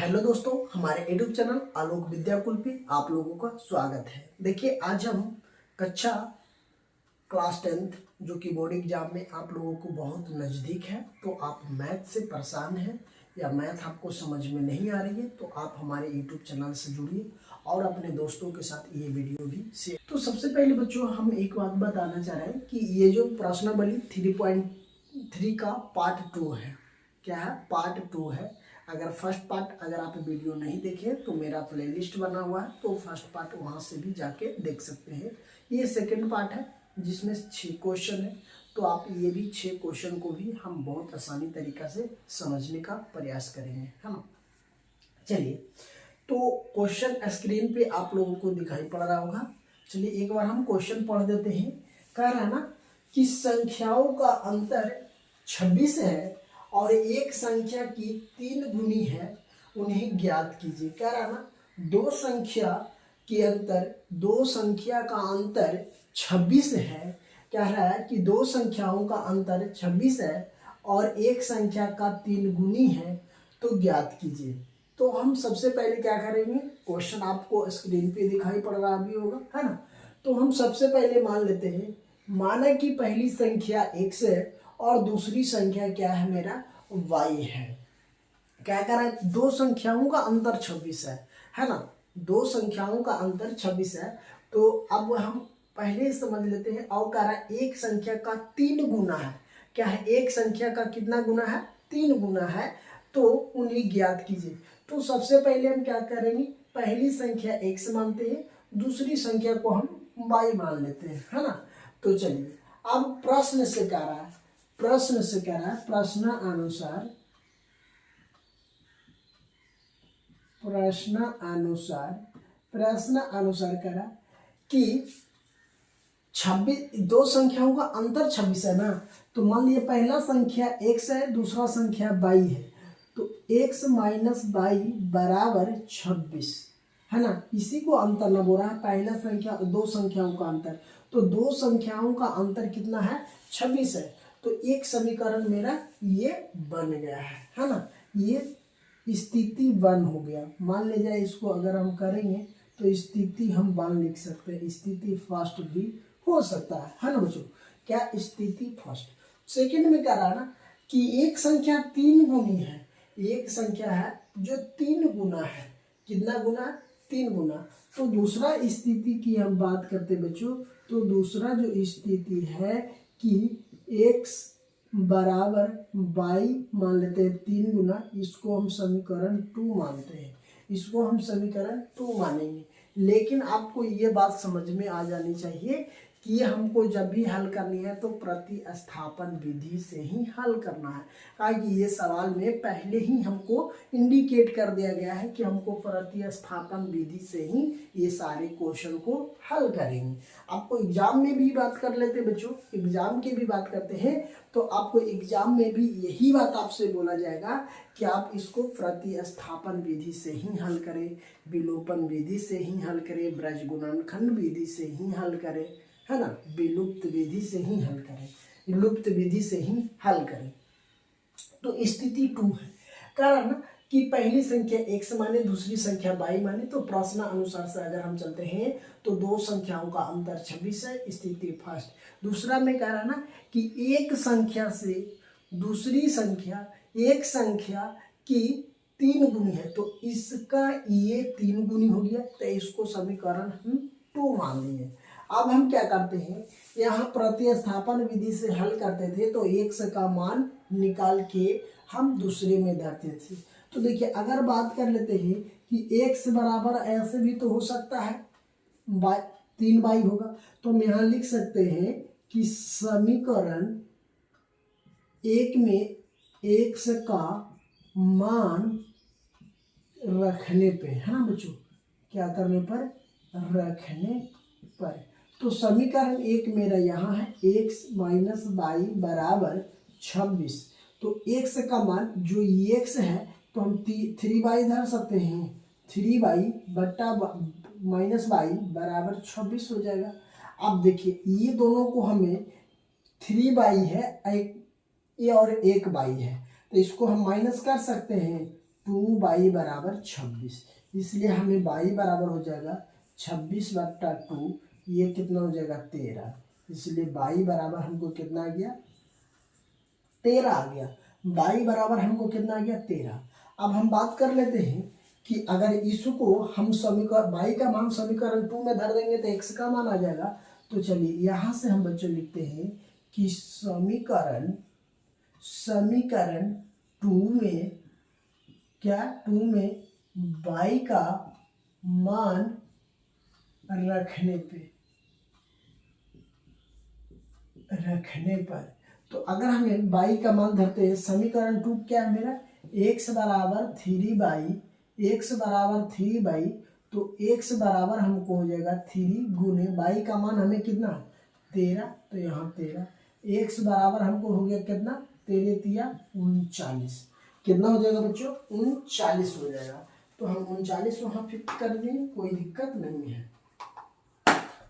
Hello दोस्तों, हमारे YouTube channel आलोक विद्याकुल पे आप लोगों का स्वागत है। देखिए, आज हम कक्षा क्लास 10th जो कि बोर्ड एग्जाम में आप लोगों को बहुत नज़दीक है, तो आप मैथ से परेशान हैं या मैथ आपको समझ में नहीं आ रही है, तो आप हमारे यूट्यूब चैनल से जुड़िए और अपने दोस्तों के साथ ये वीडियो भी शेयर। तो सबसे पहले बच्चों, हम एक बात बताना चाह रहे हैं कि ये जो प्रश्नावली 3.3 का पार्ट 2 है। क्या है? पार्ट 2 है। अगर फर्स्ट पार्ट अगर आप वीडियो नहीं देखे तो मेरा प्लेलिस्ट बना हुआ है, तो फर्स्ट पार्ट वहाँ से भी जाके देख सकते हैं। ये सेकंड पार्ट है जिसमें 6 क्वेश्चन है, तो आप ये भी 6 क्वेश्चन को भी हम बहुत आसानी तरीका से समझने का प्रयास करेंगे, है ना। चलिए, तो क्वेश्चन स्क्रीन पे आप लोगों को दिखाई पड़ रहा होगा। चलिए एक बार हम क्वेश्चन पढ़ देते हैं। कह रहा है ना कि संख्याओं का अंतर 26 है और एक संख्या की 3 गुनी है, उन्हें ज्ञात कीजिए। कह रहा ना दो संख्या का अंतर 26 है। कह रहा है कि दो संख्याओं का अंतर 26 है और एक संख्या का 3 गुनी है, तो ज्ञात कीजिए। तो हम सबसे पहले क्या करेंगे, क्वेश्चन आपको स्क्रीन पे दिखाई पड़ रहा भी होगा, है ना। तो हम सबसे पहले मान लेते हैं, माना कि पहली संख्या x है और दूसरी संख्या क्या है, मेरा y है। क्या कह रहा है, दो संख्याओं का अंतर 26 है ना। दो संख्याओं का अंतर 26 है। तो अब हम पहले समझ लेते हैं। और कह रहा है एक संख्या का 3 गुना है। क्या है? एक संख्या का कितना गुना है? 3 गुना है, तो उन्हें ज्ञात कीजिए। तो सबसे पहले हम क्या करेंगे, पहली संख्या x मानते हैं, दूसरी संख्या को हम y मान लेते हैं, है ना। तो चलिए, अब प्रश्न से कह रहा है, प्रश्न अनुसार कह रहा कि 26 दो संख्याओं का अंतर 26 है ना। तो मान लिया पहला संख्या x है, दूसरा संख्या y है, तो x माइनस y बराबर 26, है ना। इसी को अंतर ना बोल रहा है, पहला संख्या दो संख्याओं का अंतर। तो दो संख्याओं का अंतर कितना है? 26 है। तो एक समीकरण मेरा ये बन गया है ना। ये स्थिति 1 हो गया। मान ले जाए इसको अगर हम करेंगे तो स्थिति हम 1 लिख सकते हैं, स्थिति फर्स्ट भी हो सकता है ना बच्चों। क्या? स्थिति फर्स्ट। सेकंड में क्या रहा ना कि एक संख्या 3 गुनी है, एक संख्या है जो 3 गुना है। कितना गुना? 3 गुना। तो दूसरा स्थिति की हम बात करते बच्चों, तो दूसरा जो स्थिति है कि x बराबर y मान लेते हैं 3 गुना, इसको हम समीकरण 2 मानते हैं, इसको हम समीकरण 2 मानेंगे। लेकिन आपको ये बात समझ में आ जानी चाहिए कि ये हमको जब भी हल करनी है तो प्रतिस्थापन विधि से ही हल करना है। क्योंकि ये सवाल में पहले ही हमको इंडिकेट कर दिया गया है कि हमको प्रतिस्थापन विधि से ही ये सारे क्वेश्चन को हल करेंगे। आपको एग्जाम में भी बात कर लेते हैं बच्चों, एग्जाम की भी बात करते हैं, तो आपको एग्जाम में भी यही बात आपसे बोला जाएगा कि आप इसको प्रतिस्थापन विधि से ही हल करें, विलोपन विधि से ही हल करें, ब्रज गुणनखंड विधि से ही हल करें, है ना, विलुप्त विधि से ही हल करें, लुप्त विधि से ही हल करें। तो स्थिति 2 है। कारण कि पहली संख्या x माने, दूसरी संख्या y माने। तो प्रश्न अनुसार से अगर हम चलते हैं तो दो संख्याओं का अंतर 26 है, स्थिति फर्स्ट। दूसरा में कह रहा ना कि एक संख्या से दूसरी संख्या एक संख्या की 3 गुनी है, तो इसका ये 3 गुनी हो गया, तो इसको समीकरण हम 2 मान लिए। अब हम क्या करते हैं, यहाँ प्रतिस्थापन विधि से हल करते थे, तो x का मान निकाल के हम दूसरे में धरते थे। तो देखिए, अगर बात कर लेते हैं कि x बराबर ऐसे भी तो हो सकता है, 3y होगा, तो हम यहाँ लिख सकते हैं कि समीकरण 1 में x का मान रखने पे, है ना बच्चों, क्या करने पर? रखने पर। तो समीकरण 1 मेरा यहाँ है x माइनस y बराबर 26। तो x का मान जो x है, तो हम 3y धर सकते हैं, 3y बट्टा माइनस y बराबर 26 हो जाएगा। अब देखिए, ये दोनों को हमें 3y है ये और 1y है, तो इसको हम माइनस कर सकते हैं, 2 बराबर 26, इसलिए हमें बाई बराबर हो जाएगा 26/2, ये कितना हो जाएगा 13, इसलिए बाई बराबर हमको कितना आ गया 13 आ गया। बाई बराबर हमको कितना आ गया 13। अब हम बात कर लेते हैं कि अगर इसको हम समीकरण बाई का मान समीकरण 2 में धर देंगे तो x का मान आ जाएगा। तो चलिए यहाँ से हम बच्चों लिखते हैं कि समीकरण 2 में क्या 2 में बाई का मान रखने पर तो अगर हमें बाई का मान धरते हैं, समीकरण 2 क्या है मेरा x बराबर 3 बाई, तो x बराबर हमको हो जाएगा 3 गुने बाई का मान हमें कितना 13, तो यहाँ 13, x बराबर हमको हो गया कितना 13 तिया 39, कितना हो जाएगा बच्चों 39 हो जाएगा। तो हम 39 वहाँ फिक्स कर दें, कोई दिक्कत नहीं है।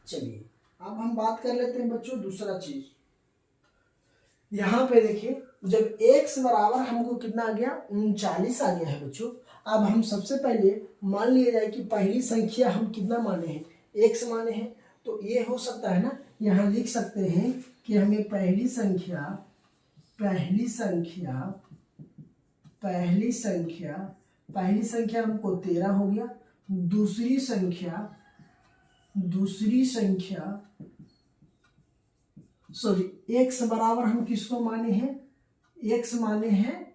चलिए अब हम बात कर लेते हैं बच्चों दूसरा चीज। यहाँ पे देखिए जब x बराबर हमको कितना आ गया 39 आ गया है बच्चों। अब हम सबसे पहले मान लिया जाए कि पहली संख्या हम कितना माने हैं x माने हैं, तो ये हो सकता है ना, यहाँ लिख सकते हैं कि हमें पहली संख्या हमको 13 हो गया। दूसरी संख्या सॉरी x बराबर हम किसको माने हैं, x माने हैं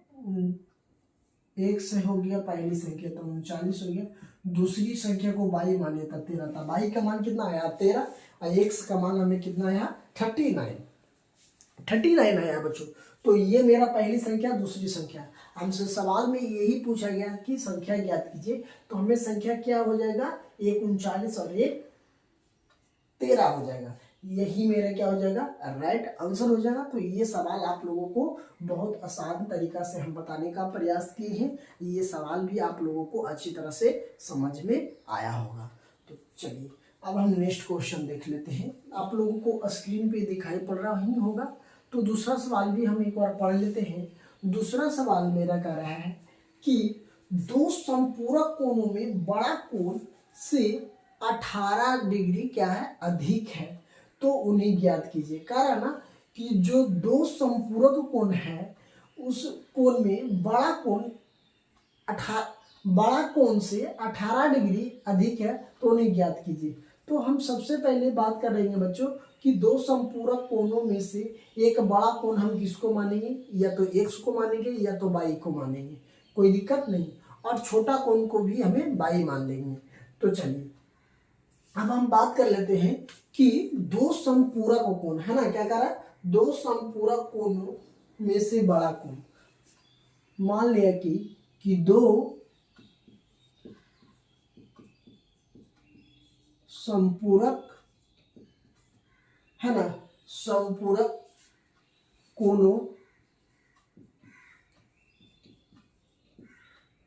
x हो गया पहली संख्या तो 39 हो गया। दूसरी संख्या को बाई माने था 13 था, बाई का मान कितना आया 13 और x का मान हमें कितना आया 39 आया बच्चों। तो ये मेरा पहली संख्या, दूसरी संख्या। हमसे सवाल में यही पूछा गया कि संख्या ज्ञात कीजिए, तो हमें संख्या क्या हो जाएगा एक 39 और एक 13 हो जाएगा। यही मेरा क्या हो जाएगा राइट आंसर हो जाएगा। तो ये सवाल आप लोगों को बहुत आसान तरीका से हम बताने का प्रयास किए हैं, ये सवाल भी आप लोगों को अच्छी तरह से समझ में आया होगा। तो चलिए अब हम नेक्स्ट क्वेश्चन देख लेते हैं। आप लोगों को स्क्रीन पे दिखाई पड़ रहा ही होगा, तो दूसरा सवाल भी हम एक बार पढ़ लेते हैं। दूसरा सवाल मेरा कह रहा है कि दो संपूरक कोणों में बड़ा कोण से 18 डिग्री क्या है अधिक है, तो उन्हें ज्ञात कीजिए। कह रहा ना कि जो दो संपूरक कोण है उस कोण में बड़ा कोण से 18 डिग्री अधिक है, तो उन्हें ज्ञात कीजिए। तो हम सबसे पहले बात कर रहे हैं बच्चों कि दो संपूरक कोणों में से एक बड़ा कोण हम किसको मानेंगे, या तो x को मानेंगे या तो y को मानेंगे, कोई दिक्कत नहीं, और छोटा कोण को भी हमें y मान लेंगे। तो चलिए अब हम बात कर लेते हैं कि दो संपूरक कोण है ना, क्या कह रहा है दो संपूरक कोणों में से बड़ा कोण, मान लिया कि दो संपूरक है ना, संपूरक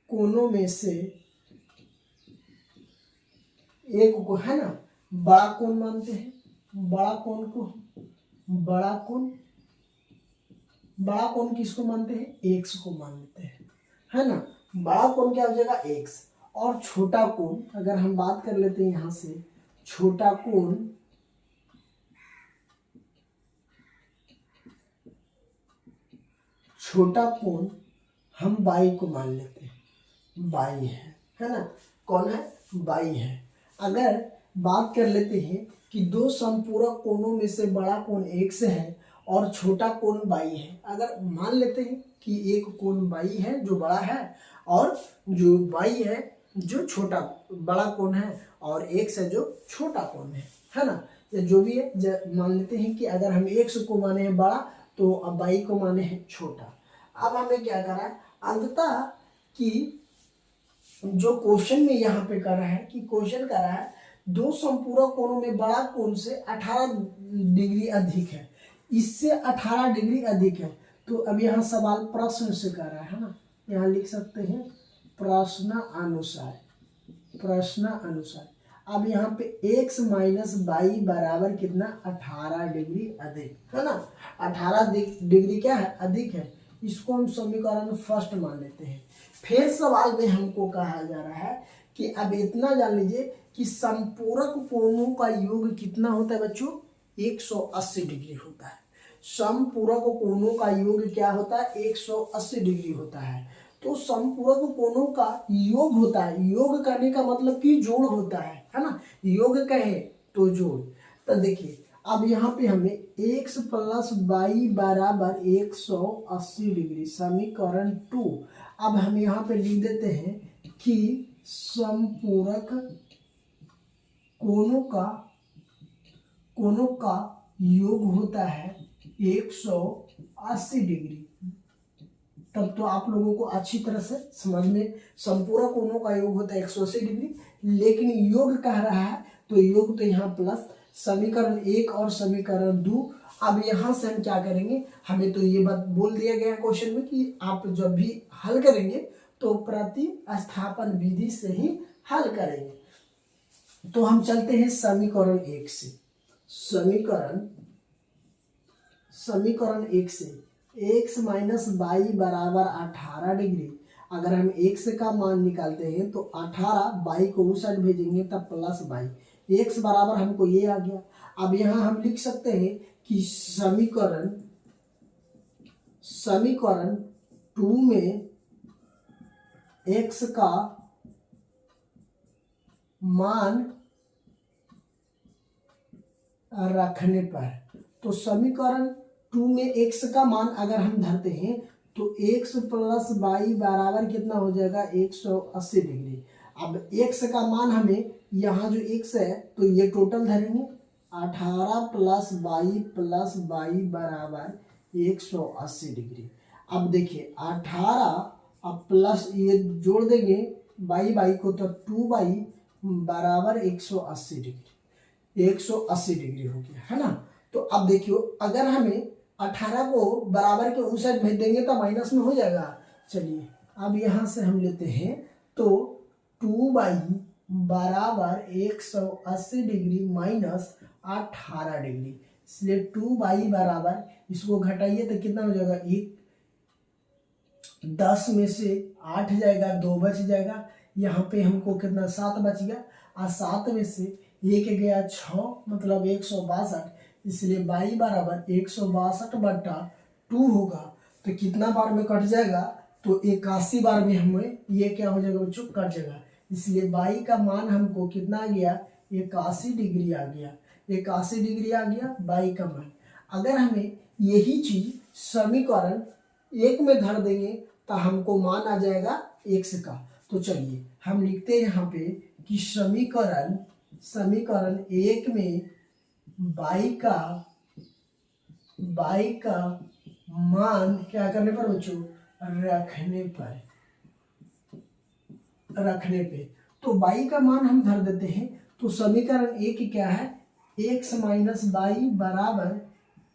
कोणों में से एक को है ना बड़ा कोण मानते हैं। बड़ा कोण किसको मानते हैं x को मानते हैं, है ना। बड़ा कोण क्या हो जाएगा x, और छोटा कोण अगर हम बात कर लेते हैं यहां से, छोटा कोण हम बाई को मान लेते हैं, बाई है ना, कौन है बाई है। अगर बात कर लेते हैं कि दो संपूरक कोणों में से बड़ा कोण x है और छोटा कोण बाई है, अगर मान लेते हैं कि एक कोण बाई है जो बड़ा है और जो बाई है जो छोटा बड़ा कोण है, और x है जो छोटा कोण है ना, या जो भी है मान लेते हैं कि अगर हम x को माने हैं बड़ा तो अब बाई को माने हैं छोटा। अब हमें क्या करा है अंततः कि जो क्वेश्चन में यहाँ पे कर रहा है कि क्वेश्चन कर रहा है दो संपूरक कोणों में बड़ा कोण से 18 डिग्री अधिक है, इससे 18 डिग्री अधिक है। तो अब यहाँ सवाल प्रश्न से कर रहा है ना, यहाँ लिख सकते हैं प्रश्न अनुसार। अब यहाँ पे x माइनस बाई बराबर कितना 18 डिग्री अधिक है ना, 18 डिग्री क्या है अधिक है, इसको हम समीकरण फर्स्ट मान लेते हैं। फिर सवाल में हमको कहा जा रहा है कि अब इतना जान लीजिए कि समपूरक कोणों का योग कितना होता है बच्चों, 180 डिग्री होता है। समपूरक कोणों का योग क्या होता है, 180 डिग्री होता है। तो समपूरक कोणों का योग होता है, योग करने का मतलब कि जोड़ होता है ना, योग कहे तो जोड़। तो देखिए अब यहाँ पे हमें x प्लस वाई बराबर 180 डिग्री, समीकरण 2। अब हम यहाँ पे लिख देते हैं कि समपूरक कोणों का योग होता है 180 डिग्री। तब तो आप लोगों को अच्छी तरह से समझ में, संपूरक कोणों का योग होता है 180 डिग्री, लेकिन योग कह रहा है तो योग तो यहाँ प्लस समीकरण 1 और समीकरण 2। अब यहाँ से हम क्या करेंगे, हमें तो ये बात बोल दिया गया क्वेश्चन में कि आप जब भी हल करेंगे तो प्रतिस्थापन विधि से ही हल करेंगे। तो हम चलते हैं समीकरण 1 से। समीकरण 1 से x माइनस वाई बराबर 18 डिग्री। अगर हम x का मान निकालते हैं तो 18 वाई को उस साइड भेजेंगे तब प्लस वाई, x बराबर हमको ये आ गया। अब यहाँ हम लिख सकते हैं कि समीकरण 2 में x का मान रखने पर, तो समीकरण 2 में x का मान अगर हम धरते हैं तो x प्लस वाई बराबर कितना हो जाएगा, 180 डिग्री। अब x का मान हमें यहाँ जो x है तो ये टोटल धरेंगे, 18 प्लस वाई बराबर 180 डिग्री। अब देखिए 18 अब प्लस ये जोड़ देंगे वाई को तो 2y बराबर 180 डिग्री, 180 डिग्री हो गया है ना। तो अब देखियो अगर हमें 18 को बराबर के उस साइड भेज देंगे तो माइनस में हो जाएगा। चलिए अब यहाँ से हम लेते हैं तो 2y बराबर 180 डिग्री माइनस 18 डिग्री, इसलिए 2y बराबर, इसको घटाइए तो कितना हो जाएगा, 10 में से 8 जाएगा, 2 बच जाएगा। यहाँ पे हमको कितना 7 बच गया, और 7 में से 1 गया 6 मतलब 162, इसलिए y बराबर 162 बटा 2 होगा। तो कितना बार में कट जाएगा, तो 81 बार में हमें ये क्या हो जाएगा बच्चों, कट जाएगा। इसलिए y का मान हमको कितना आ गया, 81 डिग्री आ गया, 81 डिग्री आ गया y का मान। अगर हमें यही चीज समीकरण 1 में धर देंगे तो हमको मान आ जाएगा x का। तो चलिए हम लिखते हैं यहाँ पे कि समीकरण 1 में y का मान क्या करने पर बच्चों, रखने पे तो y का मान हम धर देते हैं। तो समीकरण 1 क्या है, x माइनस वाई बराबर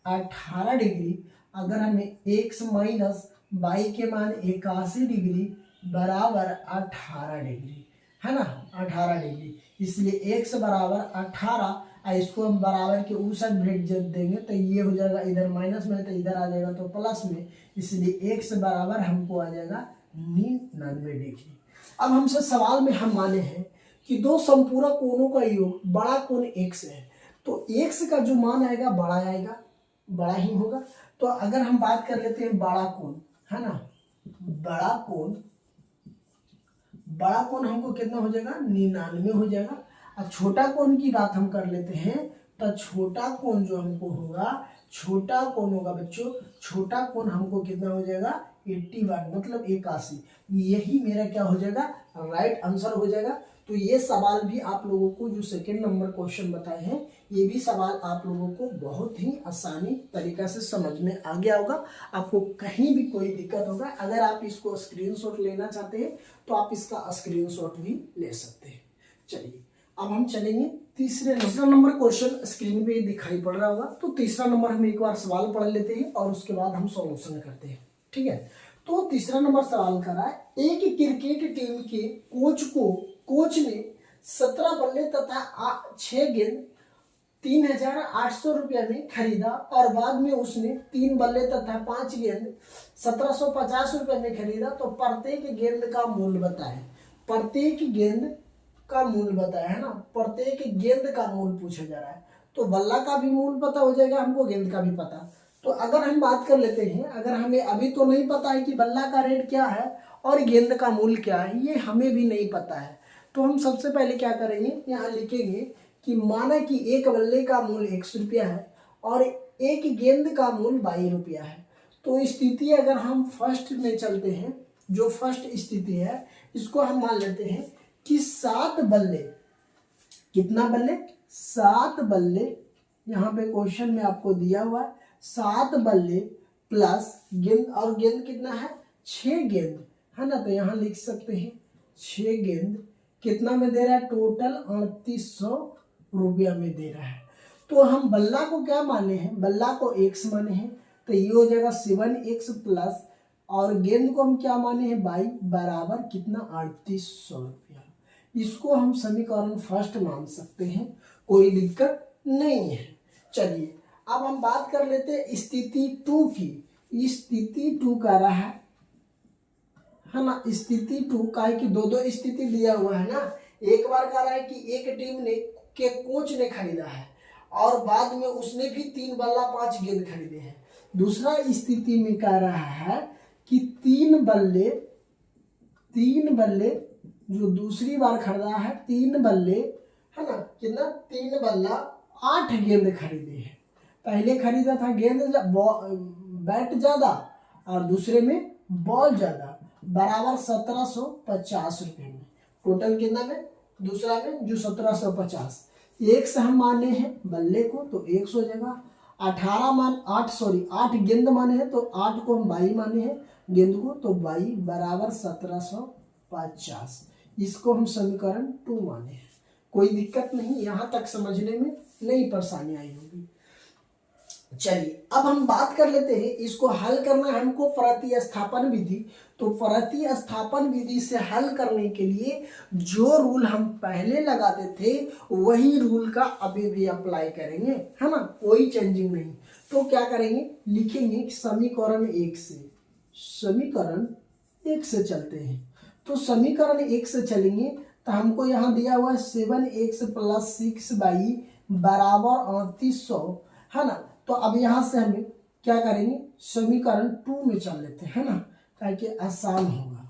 18 डिग्री। अगर हमें x माइनस वाई के मान 81 डिग्री बराबर 18 डिग्री है ना, 18 डिग्री, इसलिए x बराबर 18, इसको हम बराबर के उस साइड भेज देंगे तो ये हो जाएगा, इधर माइनस में तो इधर आ जाएगा तो प्लस में, इसलिए x बराबर हमको आ जाएगा 99 डिग्री। अब हमसे सवाल में हम माने हैं कि दो संपूरक कोणों का योग बड़ा कोण x है, तो x का जो मान आएगा बड़ा ही होगा। तो अगर हम बात कर लेते हैं बड़ा कोण है ना, बड़ा कोण हमको कितना हो जाएगा, 99 हो जाएगा। अब छोटा कोण की बात हम कर लेते हैं तो छोटा कोण जो हमको होगा, छोटा कोण होगा बच्चों, छोटा कोण हमको कितना हो जाएगा, 81 मतलब 81। यही मेरा क्या हो जाएगा, राइट आंसर हो जाएगा। तो ये सवाल भी आप लोगों को जो सेकंड नंबर क्वेश्चन बताए हैं, ये भी सवाल आप लोगों को बहुत ही आसानी तरीका से समझ में आ गया होगा। आपको कहीं भी कोई दिक्कत होगा, अगर आप इसको स्क्रीनशॉट लेना चाहते हैं तो आप इसका स्क्रीनशॉट भी ले सकते हैं। चलिए अब हम चलेंगे तीसरा नंबर क्वेश्चन स्क्रीन पे दिखाई पड़ रहा होगा। तो तीसरा नंबर हम एक बार सवाल पढ़ लेते हैं और उसके बाद हम सॉल्यूशन करते हैं, ठीक है। तो तीसरा नंबर सवाल कर रहा है, एक क्रिकेट टीम के कोच ने 17 बल्ले तथा 6 गेंद 3800 रुपया में खरीदा और बाद में उसने 3 बल्ले तथा 5 गेंद 1750 रुपये में खरीदा, तो प्रत्येक गेंद का मूल्य बताएं। प्रत्येक गेंद का मूल्य बताया है ना, प्रत्येक गेंद का मूल्य पूछा जा रहा है। तो बल्ला का भी मूल्य पता हो जाएगा हमको, गेंद का भी पता। तो अगर हम बात कर लेते हैं, अगर हमें अभी तो नहीं पता है कि बल्ला का रेट क्या है और गेंद का मूल्य क्या है, ये हमें भी नहीं पता है। तो हम सबसे पहले क्या करेंगे, यहाँ लिखेंगे कि माना कि एक बल्ले का मूल्य 100 रुपया है और एक गेंद का मूल्य 22 रुपया है। तो स्थिति अगर हम फर्स्ट में चलते हैं, जो फर्स्ट स्थिति है इसको हम मान लेते हैं कि 7 बल्ले, कितना बल्ले, 7 बल्ले, यहाँ पे क्वेश्चन में आपको दिया हुआ है 7 बल्ले प्लस गेंद, और गेंद कितना है, 6 गेंद है ना। तो यहाँ लिख सकते हैं 6 गेंद कितना में दे रहा है, टोटल 3800 रुपया में दे रहा है। तो हम बल्ला को क्या माने हैं, बल्ला को x माने हैं, तो ये हो जाएगा 7x प्लस, और गेंद को हम क्या माने हैं, बाई, बराबर कितना, 3800 रुपया। इसको हम समीकरण फर्स्ट मान सकते हैं, कोई दिक्कत नहीं है। चलिए अब हम बात कर लेते हैं स्थिति 2 की। स्थिति 2 कह रहा है ना, स्थिति 2 का है कि दो स्थिति दिया हुआ है ना। एक बार कह रहा है कि एक टीम ने के कोच ने खरीदा है और बाद में उसने भी 3 बल्ला 5 गेंद खरीदे हैं। दूसरा स्थिति में कह रहा है कि 3 बल्ले जो दूसरी बार खरीदा है, 3 बल्ले है ना, कितना, 3 बल्ला 8 गेंद खरीदे हैं। पहले खरीदा था गेंद बैट ज्यादा और दूसरे में बॉल ज्यादा, बराबर 1750 रुपये में। टोटल कितना में, दूसरा में जो 1750, एक से हम माने हैं बल्ले को तो 1 हो जाएगा। 8 गेंद माने हैं तो 8 को हम 22 माने हैं गेंद को, तो 22 बराबर 1750। इसको हम समीकरण 2 माने हैं। कोई दिक्कत नहीं, यहाँ तक समझने में नहीं परेशानी आई होगी। चलिए अब हम बात कर लेते हैं, इसको हल करना है हमको प्रतिस्थापन विधि। तो प्रतिस्थापन विधि से हल करने के लिए जो रूल हम पहले लगाते थे वही रूल का अभी भी अप्लाई करेंगे, है ना, कोई चेंजिंग नहीं। तो क्या करेंगे, लिखेंगे समीकरण 1 से चलते हैं। तो समीकरण 1 से चलेंगे तो हमको यहाँ दिया हुआ है 7x प्लस 6y बराबर 3800, है ना। तो अब यहाँ से हमें क्या करेंगे, समीकरण 2 में चल लेते हैं, है ना, ताकि आसान होगा,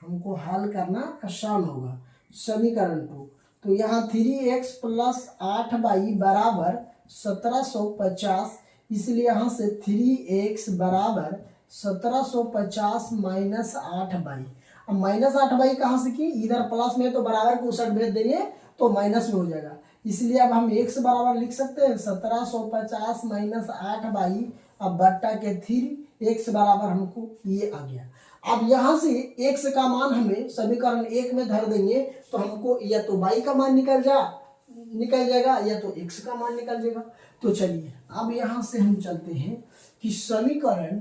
हमको हल करना आसान होगा। समीकरण 2, तो यहाँ 3x प्लस 8y बराबर 1750, इसलिए यहाँ से 3x बराबर 1750 माइनस 8y। अब माइनस 8y कहाँ से की, इधर प्लस में तो बराबर को उस साइड भेज देंगे तो माइनस में हो जाएगा, इसलिए अब हम x बराबर लिख सकते हैं 1750 माइनस 8y, अब बट्टा के 3, x बराबर हमको ये आ गया। अब यहाँ से x का मान हमें समीकरण 1 में धर देंगे तो हमको या तो y का मान निकल जाएगा या तो x का मान निकल जाएगा। तो चलिए अब यहाँ से हम चलते हैं कि समीकरण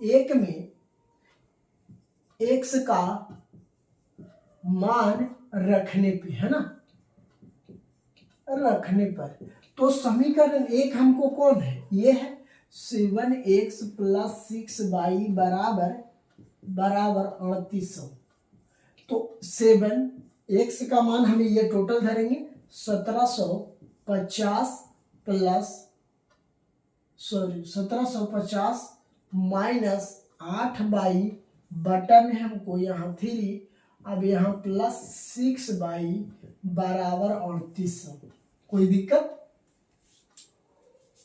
1 में x का मान रखने पे, है ना, रखने पर, तो समीकरण 1 हमको कौन है, ये है 7x प्लस 6y बराबर 3800। तो 7x का मान हमें ये टोटल धरेंगे 1750 माइनस 8y बटा में हमको यहाँ 3, अब यहाँ प्लस 6y बराबर 3800। कोई दिक्कत,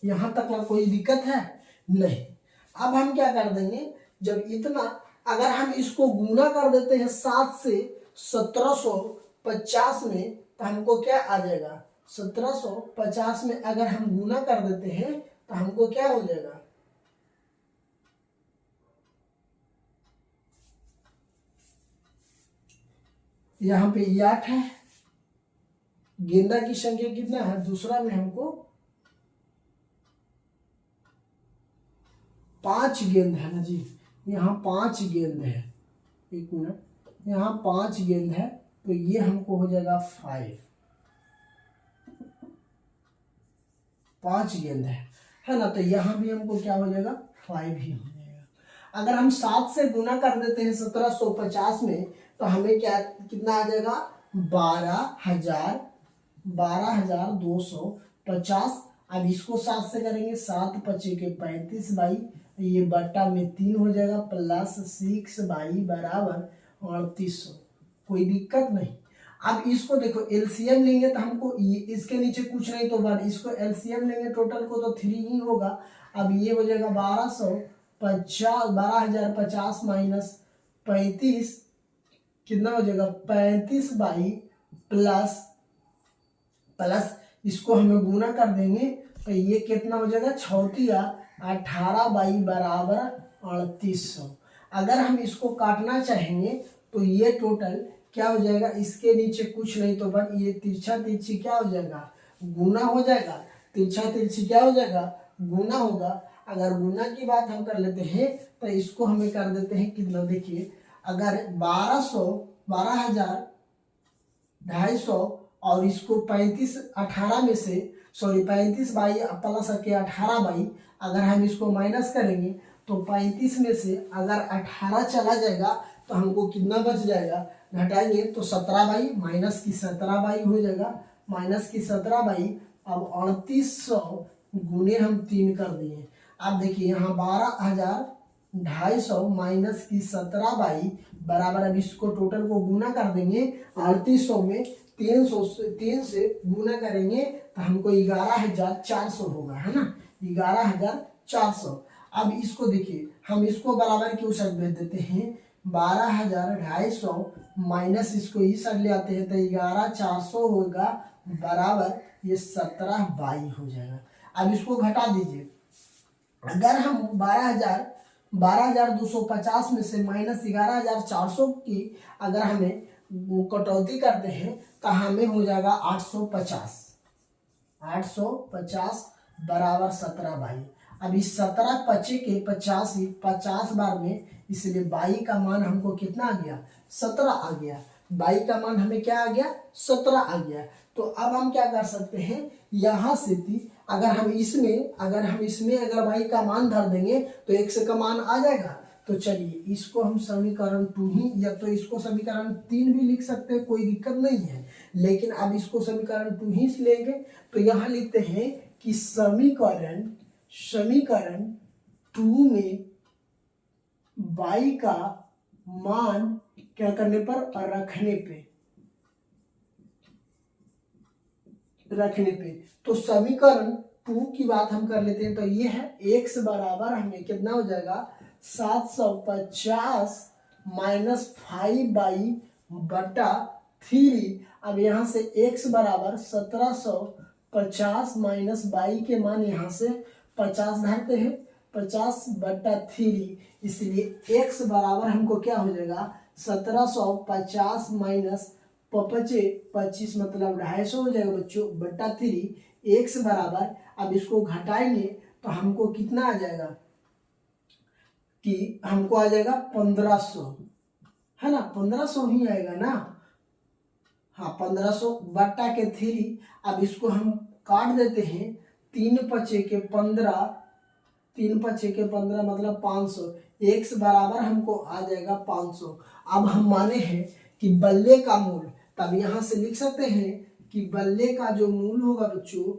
यहाँ तक ना कोई दिक्कत है नहीं। अब हम क्या कर देंगे, जब इतना, अगर हम इसको गुना कर देते हैं 7 से 1750 में तो हमको क्या आ जाएगा, 1750 में अगर हम गुना कर देते हैं तो हमको क्या हो जाएगा, यहाँ पे 8 है, गेंदा की संख्या कितना है, दूसरा में हमको 5 गेंद है ना जी, यहाँ 5 गेंद है, एक मिनट, यहाँ 5 गेंद है तो ये हमको हो जाएगा 5 गेंद है है ना। तो यहाँ भी हमको क्या हो जाएगा 5 ही हो जाएगा। अगर हम 7 से गुना कर देते हैं 1750 में तो हमें क्या कितना आ जाएगा 12,250। अब इसको 7 से करेंगे 7 पचे के 35 बाई ये बट्टा में 3 हो जाएगा प्लस 6 बाई बराबर 3800। कोई दिक्कत नहीं। अब इसको देखो एलसीएम लेंगे तो हमको ये इसके नीचे कुछ नहीं तो 1, इसको एलसीएम लेंगे टोटल को तो 3 ही होगा। अब ये हो जाएगा 12,050 माइनस 35 कितना हो जाएगा 35 बाई प्लस इसको हमें गुना कर देंगे तो ये कितना हो जाएगा 18 बाई बराबर 3800। अगर हम इसको काटना चाहेंगे तो ये टोटल क्या हो जाएगा इसके नीचे कुछ नहीं तो 1, ये तिरछा तिरछी क्या हो जाएगा गुना हो जाएगा, तिरछा तिरछी क्या हो जाएगा गुना होगा। अगर गुना की बात हम कर लेते हैं तो इसको हमें कर देते हैं कितना, देखिए अगर 12,250 और इसको 18 में से 35 बाई प्लस के 18 बाई अगर हम इसको माइनस करेंगे तो 35 में से अगर 18 चला जाएगा तो हमको कितना बच जाएगा, घटाएंगे तो 17 बाई माइनस की 17 बाई हो जाएगा, माइनस की 17 बाई। अब 3800 गुने हम 3 कर दिए। अब देखिए यहाँ 12,250 माइनस की 17 बाई बराबर, अब इसको टोटल को गुना कर देंगे 3800 में 3 से गुना करेंगे तो हमको 11,400 होगा, है ना 11,400। अब इसको देखिए हम इसको बराबर क्यों साइड भेज देते हैं 12,250 माइनस इसको इस साइड ले आते हैं तो 11,400 होगा बराबर ये 17 बाई हो जाएगा। अब इसको घटा दीजिए। अगर हम 12,250 में से माइनस 11,400 की अगर हमें कटौती करते हैं तो हमें हो जाएगा 850 बराबर 17 बाई। अब इस 17 पचे के 50 बार में, इसलिए बाई का मान हमको कितना आ गया 17 आ गया। बाई का मान हमें क्या आ गया 17 आ गया। तो अब हम क्या कर सकते हैं यहाँ से अगर हम इसमें अगर बाई का मान धर देंगे तो x का मान आ जाएगा। तो चलिए इसको हम समीकरण 2 ही, या तो इसको समीकरण 3 भी लिख सकते हैं, कोई दिक्कत नहीं है। लेकिन अब इसको समीकरण 2 ही लेंगे तो यहाँ लिखते हैं कि समीकरण 2 में बाई का मान क्या करने पर रखने पे तो समीकरण 2 की बात हम कर लेते हैं। तो ये है x बराबर हमें कितना हो जाएगा 750 माइनस 5 बाई बटा 3। अब यहाँ से x बराबर 1750 माइनस बाई के मान यहाँ से 50 धरते हैं 50 बटा 3, इसलिए x बराबर हमको क्या हो जाएगा 1750 माइनस 25 मतलब 250 हो जाएगा बच्चों बटा 3 x बराबर। अब इसको घटाएंगे तो हमको कितना आ जाएगा कि हमको आ जाएगा 1500, है ना 1500 ही आएगा ना, हाँ 1500 बटा के 3। अब इसको हम काट देते हैं 3 पचे के 15 मतलब 500, x बराबर हमको आ जाएगा 500। अब हम माने हैं कि बल्ले का मूल, तब यहाँ से लिख सकते हैं कि बल्ले का जो मूल होगा बच्चों,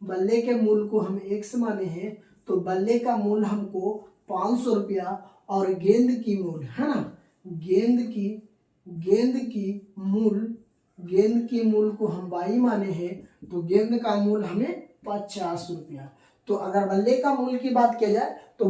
बल्ले के मूल को हम x माने हैं तो बल्ले का मूल हमको 500 रुपया, और गेंद की मूल है ना, गेंद की मूल को हम बाई माने हैं तो गेंद का मूल हमें 50 रुपया। तो अगर बल्ले का मूल की बात किया जाए तो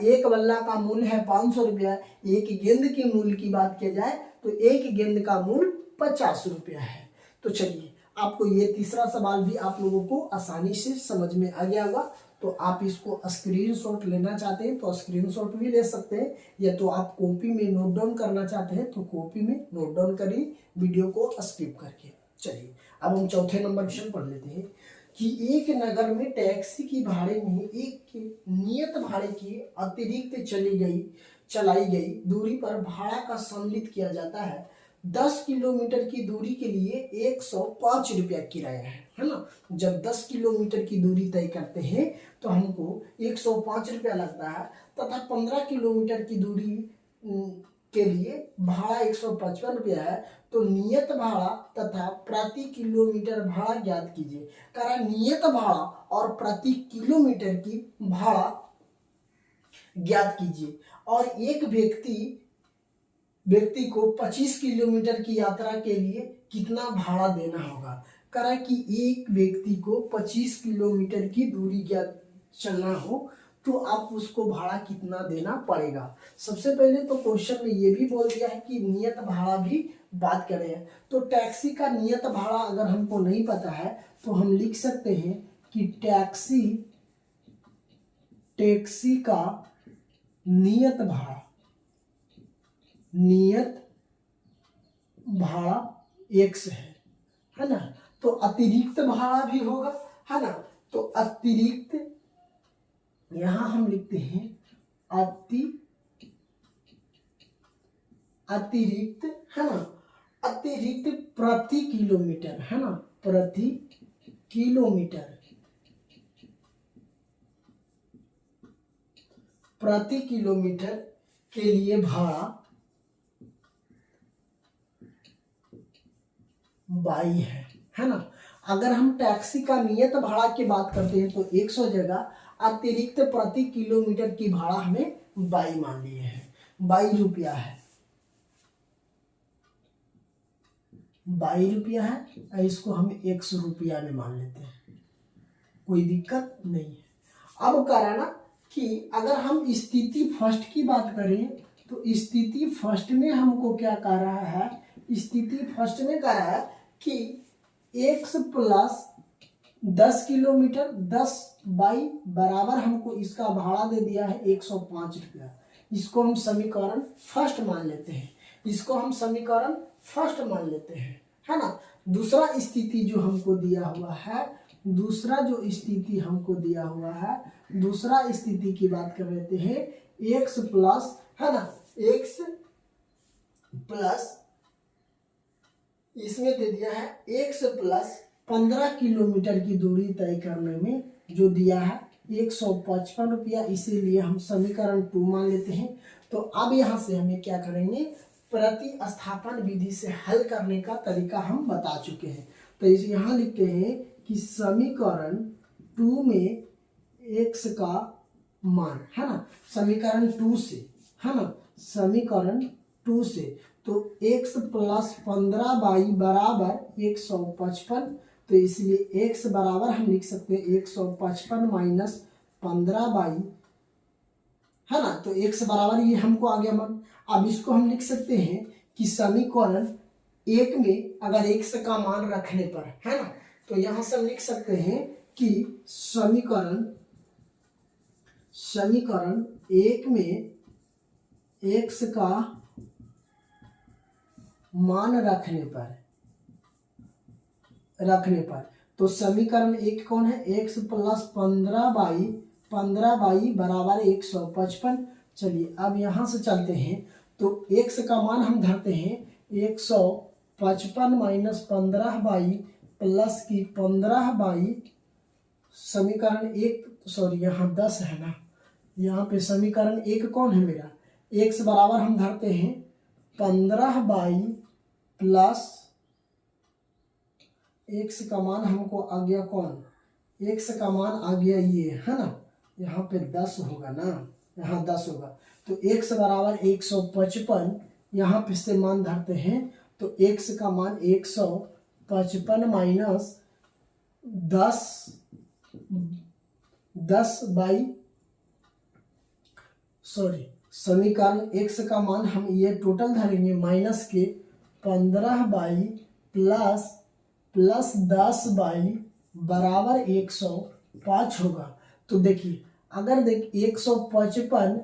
एक बल्ला का मूल है 500 रुपया, एक गेंद की मूल की बात किया जाए तो एक गेंद का मूल 50 रुपया है। तो चलिए आपको ये तीसरा सवाल भी आप लोगों को आसानी से समझ में आ गया होगा। तो आप इसको स्क्रीनशॉट लेना चाहते हैं तो स्क्रीनशॉट भी ले सकते हैं, या तो आप कॉपी में नोट डाउन करना चाहते हैं तो कॉपी में नोट डाउन करिए वीडियो को स्किप करके। चलिए अब हम चौथे नंबर क्वेश्चन पढ़ लेते हैं कि एक नगर में टैक्सी की भाड़े में एक नियत भाड़े की अतिरिक्त चलाई गई दूरी पर भाड़ा का सम्मिलित किया जाता है 10 किलोमीटर की दूरी के लिए 105 रुपया किराया है ना। जब 10 किलोमीटर की दूरी तय करते हैं तो हमको 105 रुपया लगता है, तथा 15 किलोमीटर की दूरी के लिए भाड़ा 155 रुपया है। तो नियत भाड़ा तथा प्रति किलोमीटर भाड़ा ज्ञात कीजिए। कारण नियत भाड़ा और प्रति किलोमीटर की भाड़ा ज्ञात कीजिए। और एक व्यक्ति को 25 किलोमीटर की यात्रा के लिए कितना भाड़ा देना होगा। करा कि एक व्यक्ति को 25 किलोमीटर की दूरी चलना हो तो आप उसको भाड़ा कितना देना पड़ेगा। सबसे पहले तो क्वेश्चन में ये भी बोल दिया है कि नियत भाड़ा भी बात करें। तो टैक्सी का नियत भाड़ा अगर हमको नहीं पता है तो हम लिख सकते हैं कि टैक्सी का नियत भाड़ा x है ना। तो अतिरिक्त भाड़ा भी होगा, है ना। तो अतिरिक्त यहां हम लिखते हैं अतिरिक्त है ना, अतिरिक्त प्रति किलोमीटर है ना, प्रति किलोमीटर के लिए भाड़ा 22 है ना। अगर हम टैक्सी का नियत भाड़ा की बात करते हैं तो 100 जगह अतिरिक्त प्रति किलोमीटर की भाड़ा हमें 22 मान लिए हैं, 22 रुपया है, 22 रुपया है। इसको हम 100 रुपया में मान लेते हैं, कोई दिक्कत नहीं है। अब करा ना कि अगर हम स्थिति फर्स्ट की बात करें तो स्थिति फर्स्ट में हमको क्या कह रहा है, स्थिति फर्स्ट में कह रहा है कि x प्लस 10 किलोमीटर 10 बाई बराबर हमको इसका भाड़ा दे दिया है 105 रुपया। इसको हम समीकरण फर्स्ट मान लेते हैं, है ना। दूसरा स्थिति जो हमको दिया हुआ है, दूसरा स्थिति की बात कर लेते हैं। x प्लस है ना, x प्लस इसमें दे दिया है x प्लस 15 किलोमीटर की दूरी तय करने में जो दिया है 155 रुपया, इसीलिए हम समीकरण 2 मान लेते हैं। तो अब यहाँ से हमें क्या करेंगे, प्रतिस्थापन विधि से हल करने का तरीका हम बता चुके हैं। तो इस यहाँ लिखते हैं कि समीकरण 2 में x का मान है ना, समीकरण 2 से है ना, समीकरण 2 से तो x प्लस 15 बाई बराबर 155। तो इसलिए x बराबर हम लिख सकते हैं 155 माइनस 15 बाई, है ना। तो x बराबर ये हमको आ गया मान। अब इसको हम लिख सकते हैं कि समीकरण 1 में अगर x का मान रखने पर, है ना, तो यहां से हम लिख सकते हैं कि समीकरण 1 में x का मान रखने पर तो समीकरण 1 कौन है, x प्लस 15 बाई बराबर 155। चलिए अब यहाँ से चलते हैं तो x का मान हम धरते हैं 155 माइनस 15 बाई प्लस की 15 बाई समीकरण 1, सॉरी यहाँ 10 है ना, यहाँ पे समीकरण 1 कौन है मेरा, x बराबर हम धरते हैं 15 बाई प्लस x का मान हमको आ गया कौन, x का मान आ गया ये, है ना। यहाँ पे 10 होगा ना, यहाँ 10 होगा। तो x बराबर 155 यहाँ पे से मान धरते हैं तो x का मान 155 माइनस 10 बाई सॉरी समीकरण x का मान हम ये टोटल धरेंगे माइनस के 15 बाई प्लस 10 बाई बराबर 105 होगा। तो देखिए अगर 155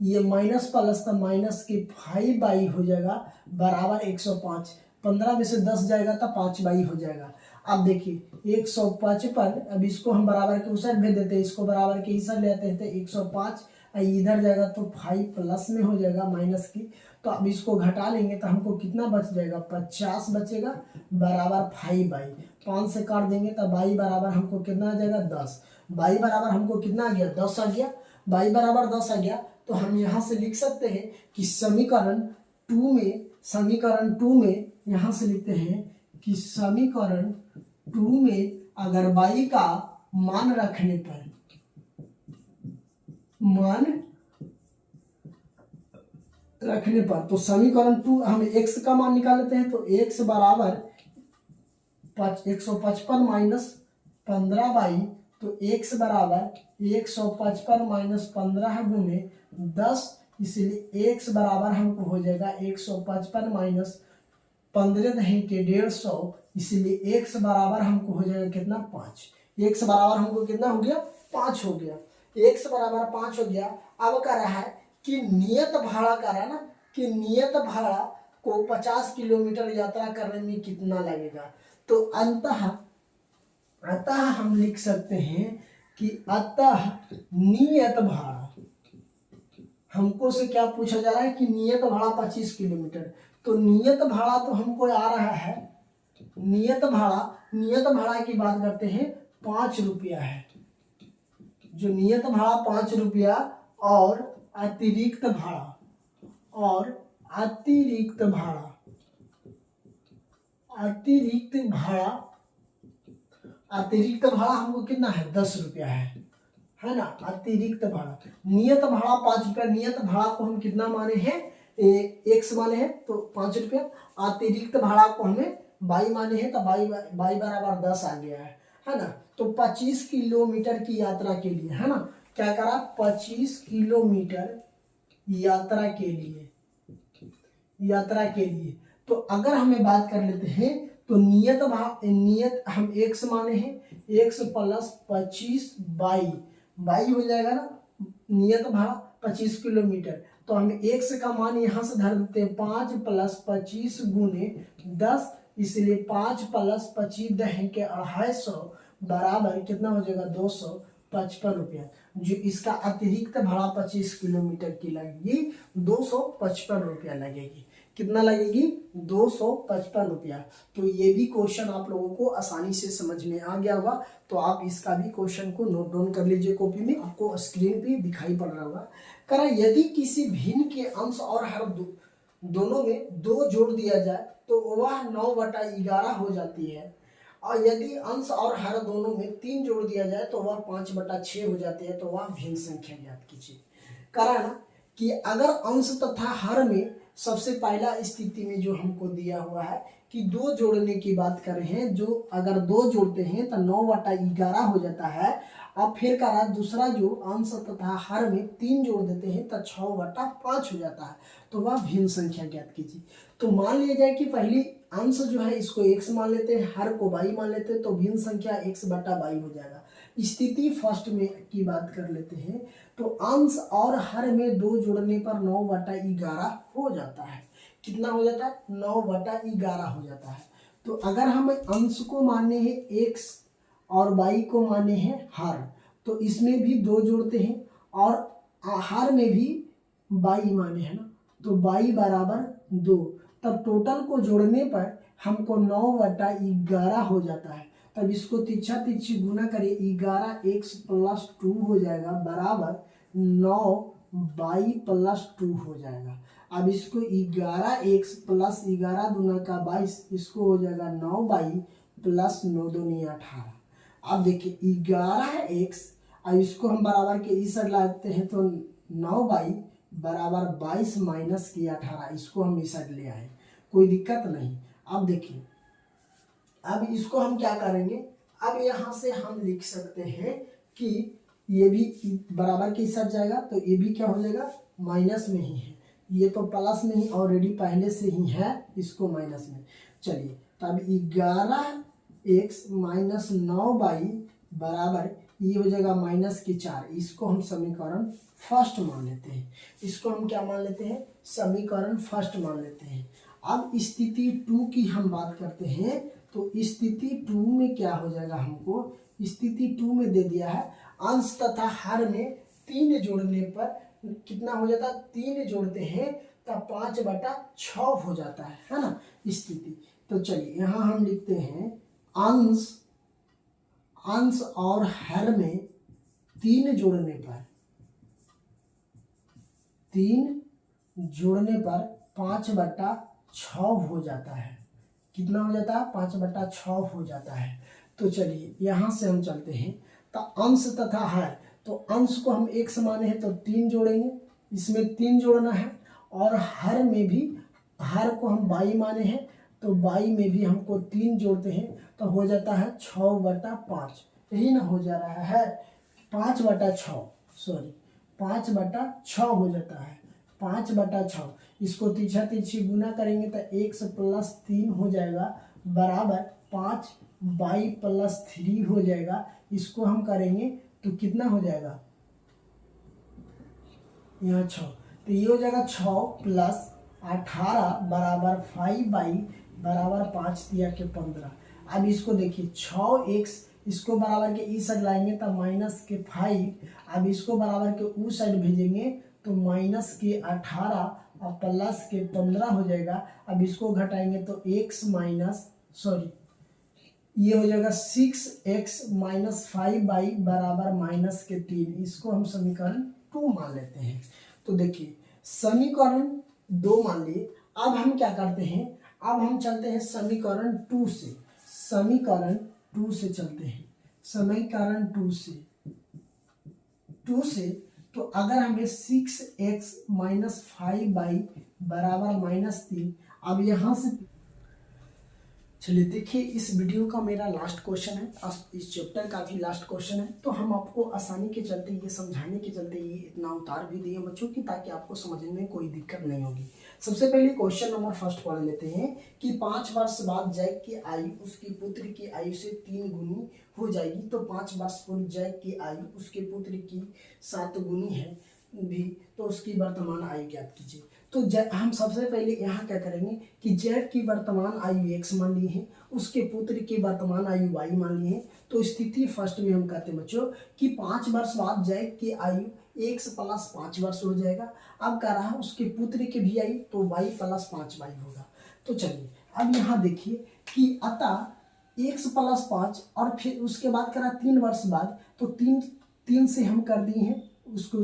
ये माइनस प्लस था, माइनस के 5 बाई हो जाएगा बराबर 105। 15 में से 10 जाएगा तो 5 बाई हो जाएगा। अब देखिए 155, अब इसको हम बराबर के उस साइड भेज देते हैं, इसको बराबर के इस साइड ले आते हैं तो 105 इधर जाएगा तो 5 प्लस में हो जाएगा माइनस की। तो अब इसको घटा लेंगे तो हमको कितना बच जाएगा, 50 बचेगा बराबर 5/, 5 से काट देंगे तो बाई बराबर हमको कितना आ जाएगा 10। बाई बराबर हमको कितना आ गया 10 आ गया। बाई बराबर 10 आ गया तो हम यहाँ से लिख सकते हैं कि समीकरण 2 में यहाँ से लिखते हैं कि समीकरण 2 में अगर बाई का मान रखने पर तो समीकरण 2 हम x का मान निकाल लेते हैं। तो x बराबर 155 माइनस 15/, तो x बराबर 155 माइनस 15 गुने 10, इसलिए x बराबर हमको हो जाएगा 155 माइनस 15 दही के 150, इसलिए x बराबर हमको हो जाएगा कितना 5। x बराबर हमको कितना हो गया 5 हो गया। x बराबर 5 हो गया। अब कह रहा है कि नियत भाड़ा कह रहा है ना कि नियत भाड़ा को 50 किलोमीटर यात्रा करने में कितना लगेगा। तो अतः हम लिख सकते हैं कि अतः नियत भाड़ा हमको से क्या पूछा जा रहा है कि नियत भाड़ा 25 किलोमीटर। तो नियत भाड़ा तो हमको आ रहा है, नियत भाड़ा की बात करते हैं 5 रुपया है। जो नियत भाड़ा 5 रुपया और अतिरिक्त भाड़ा हमको कितना है 10 रुपया है ना। अतिरिक्त भाड़ा, नियत भाड़ा 5 रुपया, नियत भाड़ा को हम कितना माने हैं x माने हैं तो 5 रुपया। अतिरिक्त भाड़ा को हमें बाई माने हैं तो बाई बराबर 10 आ गया है ना। तो 25 किलोमीटर की यात्रा के लिए है ना, क्या करा 25 किलोमीटर यात्रा के लिए। तो अगर हमें बात कर लेते हैं तो नियत हम x माने हैं, x प्लस 25 बाई हो जाएगा ना, नियत भाड़ा 25 किलोमीटर। तो हम x का मान यहाँ से धर देते हैं 5 प्लस 25 गुने 10, इसलिए 5 प्लस 25 दहे के 250 बराबर कितना हो जाएगा 255 रुपया। जो इसका अतिरिक्त भाड़ा 25 किलोमीटर की लगेगी 255 रुपया लगेगी। कितना लगेगी 255 रुपया। तो ये भी क्वेश्चन आप लोगों को आसानी से समझ में आ गया होगा। तो आप इसका भी क्वेश्चन को नोट डाउन कर लीजिए कॉपी में, आपको स्क्रीन पे दिखाई पड़ रहा होगा। करा यदि किसी भिन्न के अंश और हर दोनों में 2 जोड़ दिया जाए तो वह 9/11 हो जाती है, और यदि अंश और हर दोनों में 3 जोड़ दिया जाए तो वह 5/6 हो जाती है। तो वह भिन्न संख्या ज्ञात कीजिए। करा ना कि अगर अंश तथा हर में सबसे पहला स्थिति में जो हमको दिया हुआ है कि 2 जोड़ने की बात कर रहे हैं, जो अगर 2 जोड़ते हैं तो 9/11 हो जाता है। अब फिर करा दूसरा जो अंश तथा हर में 3 जोड़ देते हैं तो 6/5 हो जाता है। तो वह भिन्न संख्या ज्ञात कीजिए। तो मान लिया जाए कि पहली अंश जो है इसको x मान लेते हैं, हर को बाई मान लेते हैं, तो भिन्न संख्या x/बाई हो जाएगा। स्थिति फर्स्ट में की बात कर लेते हैं तो अंश और हर में 2 जोड़ने पर 9/11 हो जाता है। कितना हो जाता है 9/11 हो जाता है। तो अगर हम अंश को माने हैं x और बाई को माने हैं हर, तो इसमें भी 2 जोड़ते हैं और हर में भी बाई माने है ना, तो बाई बराबर 2, तब टोटल को जोड़ने पर हमको 9/11 हो जाता है। तब इसको तिरछा तिरछी गुना करिए, 11x + 2 हो जाएगा बराबर 9/2 हो जाएगा। अब इसको 11x + 11 दूना का 22, इसको हो जाएगा 9/, + 9 दूनी 18। अब देखिए 11x, अब इसको हम बराबर के इस साइड लाते हैं तो 9/, बराबर 22 माइनस की 18, इसको हम इस साइड ले आए, कोई दिक्कत नहीं। अब देखिए अब इसको हम क्या करेंगे, अब यहाँ से हम लिख सकते हैं कि ये भी बराबर के इस साइड जाएगा तो ये भी क्या हो जाएगा माइनस में ही है, ये तो प्लस में ही ऑलरेडी पहले से ही है, इसको माइनस में। चलिए तब 11x - 9/, बराबर ये हो जाएगा -4। इसको हम समीकरण फर्स्ट मान लेते हैं। इसको हम क्या मान लेते हैं समीकरण फर्स्ट मान लेते हैं। अब स्थिति 2 की हम बात करते हैं तो स्थिति 2 में क्या हो जाएगा, हमको स्थिति 2 में दे दिया है अंश तथा हर में 3 जोड़ने पर कितना हो जाता है, 3 जोड़ते हैं तो 5/6 हो जाता है ना स्थिति। तो चलिए यहाँ हम लिखते हैं अंश और हर में 3 जोड़ने पर 5/6 हो जाता है। कितना हो जाता है, 5/6 हो जाता है। तो चलिए यहाँ से हम चलते हैं, तो अंश तथा हर, तो अंश को हम एक समान है तो 3 जोड़ेंगे, इसमें 3 जोड़ना है, और हर में भी, हर को हम 22 माने हैं तो 22 में भी हमको 3 जोड़ते हैं तो हो जाता है 6/5। यही ना हो जा रहा है, 5/6, सॉरी 5/6 हो जाता है, 5/6। इसको तिरछा तिरछी गुना करेंगे तो x + 3 हो जाएगा बराबर 5, y + 3 हो जाएगा। इसको हम करेंगे तो कितना हो जाएगा, यहाँ 6, तो ये हो जाएगा 6 + 18 बराबर 5y बराबर 5 दिया के 15। अब इसको देखिए 6x, इसको बराबर के इस साइड लाएंगे तो -5, अब इसको बराबर के उस साइड भेजेंगे तो -18 और +15 हो जाएगा। अब इसको घटाएंगे तो ये हो जाएगा 6x - 5y बराबर -3। इसको हम समीकरण 2 मान लेते हैं। तो देखिए समीकरण 2 मान लिए। अब हम क्या करते हैं, अब हम चलते हैं समीकरण 2 से, समीकरण 2 से चलते हैं, समीकरण 2 से तो अगर हमें 6x - 5y बराबर -3, अब यहाँ से चलिए देखिए इस वीडियो का मेरा लास्ट क्वेश्चन है, इस चैप्टर का भी लास्ट क्वेश्चन है। तो हम आपको आसानी के चलते, ये समझाने के चलते ये इतना उतार भी दिए बच्चों की, ताकि आपको समझने में कोई दिक्कत नहीं होगी। सबसे पहले क्वेश्चन नंबर फर्स्ट पढ़ लेते हैं कि 5 वर्ष बाद जैक की आयु उसकी पुत्र की आयु से 3 गुनी हो जाएगी। तो 5 वर्ष पूर्व जैक की आयु उसके पुत्र की 7 गुनी है भी, तो उसकी वर्तमान आयु ज्ञात कीजिए। तो हम सबसे पहले यहाँ क्या करेंगे कि जैक की वर्तमान आयु x मान ली है, उसके पुत्र की वर्तमान आयु y मान ली है। तो स्थिति फर्स्ट में हम कहते हैं बच्चों कि 5 वर्ष बाद जैक की आयु x + 5 वर्ष हो जाएगा। अब कह रहा है उसके पुत्र की भी आयु, तो y + 5y होगा। तो चलिए अब यहाँ देखिए कि अतः x + 5 और फिर उसके बाद करा 3 वर्ष बाद, तो 3 से हम कर दिए हैं उसको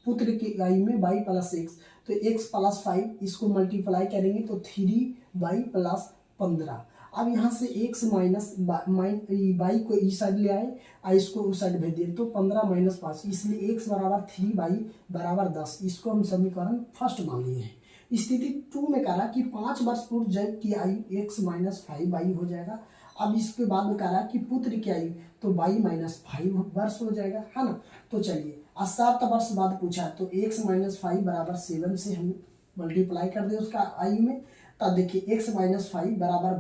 पुत्र की आयु में y + x, तो x + 5, इसको मल्टीप्लाई करेंगे तो 3y + 15। अब यहाँ से x माइनस y को इस साइड ले आए और इसको उस साइड भेज दिए, तो 15 - 5, इसलिए x बराबर 3y बराबर 10। इसको हम समीकरण फर्स्ट मान लिए हैं। स्थिति 2 में कहा कि 5 वर्ष पूर्व जैक की आयु x - 5y हो जाएगा। अब इसके बाद में कहा कि पुत्र की आयु, तो y - 5 वर्ष हो जाएगा, है ना। तो चलिए 7 वर्ष बाद पूछा, तो x - 5 बराबर 7 से हम मल्टीप्लाई कर दे उसका आयु में। तब देखिए x - 5 बराबर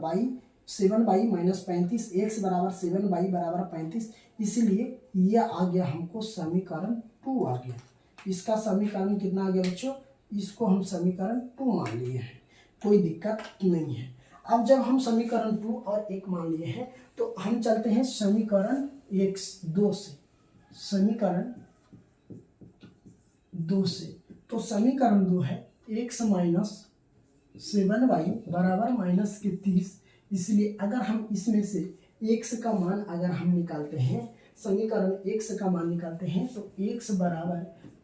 7y - 35, x बराबर 7y बराबर 35, इसलिए ये आ गया हमको समीकरण 2 आ गया। इसका समीकरण कितना आ गया बच्चों, इसको हम समीकरण 2 मान लिए हैं, कोई दिक्कत नहीं है। अब जब हम समीकरण 2 और 1 मान लिए हैं तो हम चलते हैं समीकरण 2 से, समीकरण 2 से। तो समीकरण 2 है x - 7y बराबर -30, इसलिए अगर हम इसमें से x का मान अगर हम निकालते हैं, समीकरण x का मान निकालते हैं, तो x बराबर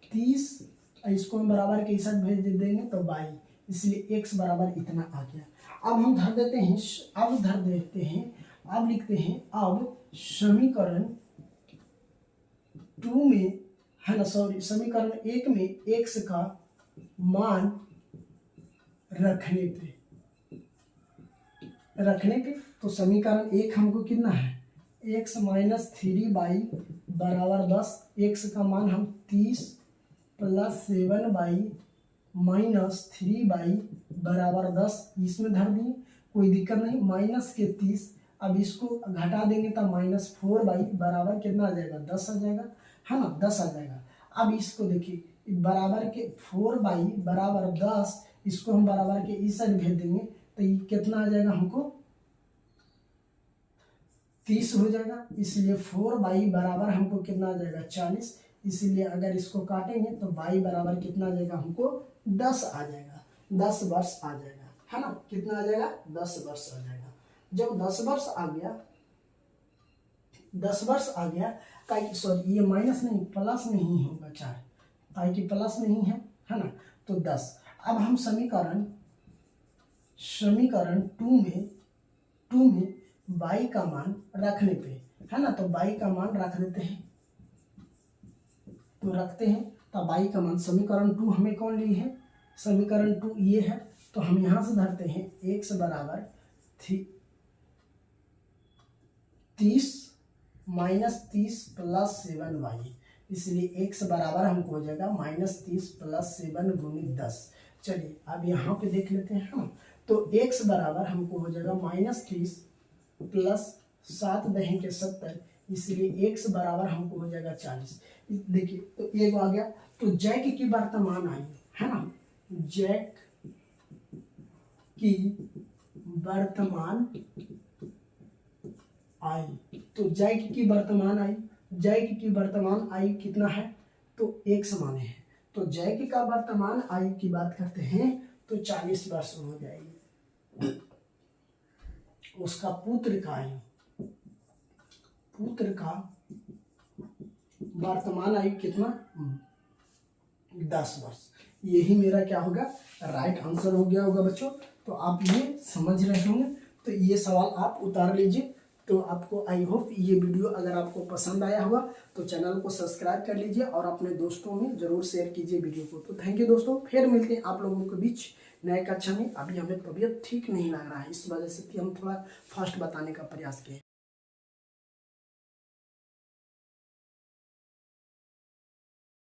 30, इसको हम बराबर के इस साइड भेज देंगे तो y, इसलिए x बराबर इतना आ गया। अब हम धर देते हैं, अब लिखते हैं, अब समीकरण 2 में, है ना, सॉरी समीकरण 1 में x का मान रखने पे तो समीकरण 1 हमको कितना है, x - 3y बराबर 10, x का मान हम 30 + 7y - 3y बराबर 10 इसमें धर दिए, कोई दिक्कत नहीं, -30। अब इसको घटा देंगे तो -4y बराबर कितना आ जाएगा, 10 आ जाएगा, है ना, 10 आ जाएगा। अब इसको देखिए बराबर के 4y बराबर 10, इसको हम बराबर के इस साइड भेज देंगे तो ये कितना आ जाएगा हमको, 30 हो जाएगा, इसलिए 4y बराबर हमको कितना आ जाएगा, 40, इसीलिए अगर इसको काटेंगे तो y बराबर कितना आ जाएगा, हमको 10 आ जाएगा, 10 वर्ष आ जाएगा, है ना। कितना आ जाएगा, 10 वर्ष आ जाएगा। जब 10 वर्ष आ गया, 10 वर्ष आ गया, सॉरी ये माइनस नहीं प्लस में ही होगा 4, ताकि प्लस में ही है ना। तो 10। अब हम समीकरण 2 में y का मान रखने पे, है ना, तो y का मान रख देते हैं, तो रखते हैं। तो y का मान समीकरण 2 हमें कौन ली है, समीकरण 2 ये है, तो हम यहां से धरते हैं x बराबर 30 माइनस 30 प्लस 7y, इसलिए x बराबर हमको हो जाएगा -30 प्लस 7 गुणित 10। चलिए अब यहाँ पे देख लेते हैं हम, तो x बराबर हमको हो जाएगा -30 प्लस 7 दहें के 70, इसलिए x बराबर हमको हो जाएगा 40। देखिए तो एक आ गया, तो जैक की वर्तमान आयु, है ना, जैक की वर्तमान आयु, तो जैक की वर्तमान आयु, जैक की वर्तमान आयु कितना है, तो 1 समान है। तो जैक का वर्तमान आयु की बात करते हैं तो 40 वर्ष हो जाएगी। उसका पुत्र का आयु, पुत्र का वर्तमान आयु कितना, 10 वर्ष। यही मेरा क्या होगा, राइट आंसर हो गया होगा बच्चों। तो आप ये समझ रहे होंगे, तो ये सवाल आप उतार लीजिए। तो आपको आई होप ये वीडियो अगर आपको पसंद आया होगा तो चैनल को सब्सक्राइब कर लीजिए और अपने दोस्तों में जरूर शेयर कीजिए वीडियो को। तो थैंक यू दोस्तों, फिर मिलते हैं आप लोगों के बीच नए कक्षा में। अभी हमें तबीयत ठीक नहीं लग रहा है, इस वजह से कि हम थोड़ा फास्ट बताने का प्रयास किए।